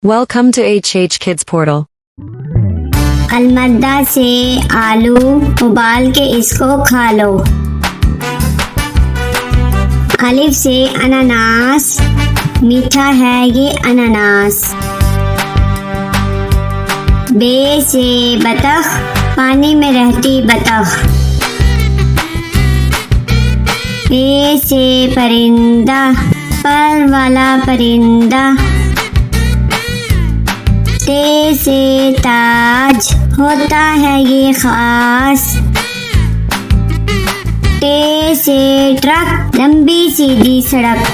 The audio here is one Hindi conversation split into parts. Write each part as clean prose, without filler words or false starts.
Welcome to HH Kids Portal. अलमद्दा से आलू उबाल के इसको खा लो। अलिफ से अनानास, मीठा है ये अनानास। बे से बतख, पानी में रहती बतख। पे से परिंदा, पर वाला परिंदा। ते से ताज, होता है ये खास। टे से ट्रक, लंबी सीधी सड़क।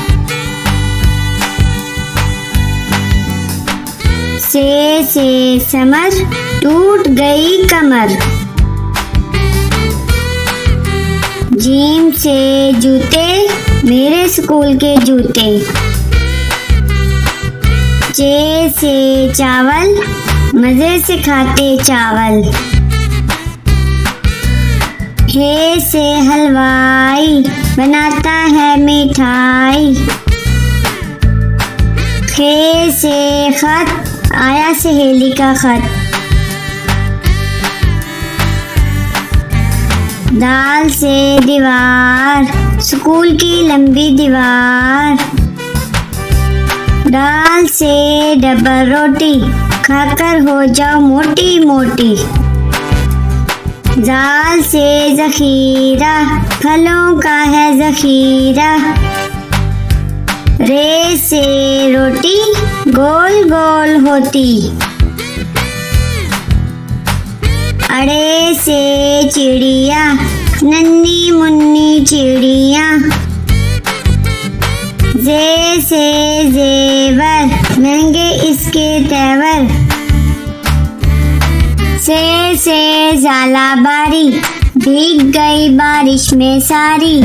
से समर, टूट गई कमर। जीम से जूते, मेरे स्कूल के जूते। चे से चावल, मजे से खाते चावल। हे से हलवाई, बनाता है मिठाई। खे से खत, आया सहेली का खत। दाल से दीवार, स्कूल की लंबी दीवार। दाल से डबल रोटी, खाकर हो जाओ मोटी मोटी। जाल से जखीरा, फलों का है जखीरा। रे से रोटी, गोल गोल होती। अड़े से चिड़िया, नन्ही मुन्नी चिड़िया। जे से जेवर, महंगे इसके तेवर। से जाला बारी, भीग गई बारिश में सारी।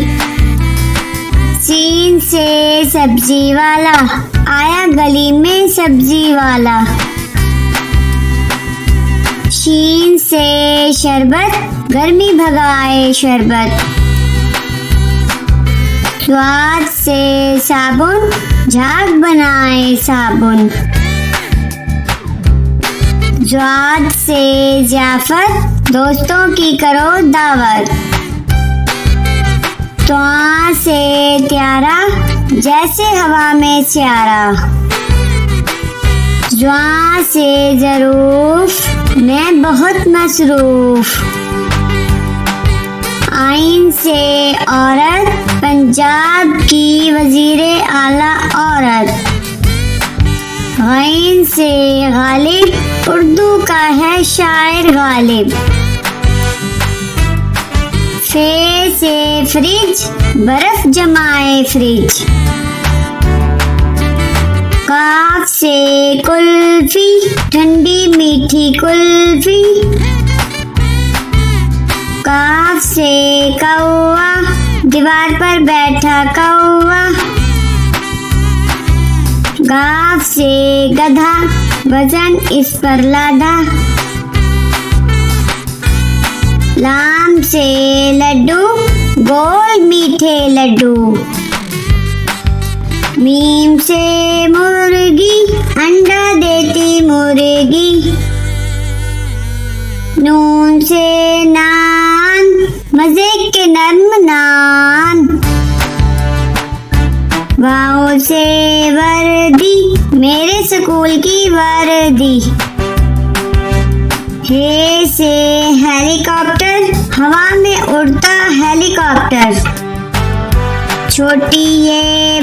सीन से सब्जी वाला, आया गली में सब्जी वाला। शीन से शरबत, गर्मी भगाए शरबत। स्वाद से साबुन, झाग बनाए साबुन। ज्वाद से ज़ियाफ़त, दोस्तों की करो दावत। त्वा से त्यारा, जैसे हवा में स्यारा। ज्वा से ज़रूफ, मैं बहुत मसरूफ। आइन से औरत, पंजाब की वजीरे आला औरत। गैन से गालिब, उर्दू का है शायर गालिब। फे से फ्रिज, बर्फ जमाए फ्रिज। काफ से कुल्फी, ठंडी मीठी कुल्फी। काफ से कौवा, दीवार पर बैठा कौवा। गाफ से गधा, वजन इस पर लादा। लाम से लड्डू, गोल मीठे लड्डू। मीम से मुर्गी, अंडा देती मुर्गी। नून से नान, मजे के नर्म नान। वाव से वर्दी, मेरे स्कूल की वर्दी। हे से हेलीकॉप्टर, हवा में उड़ता हेलीकॉप्टर। छोटी ये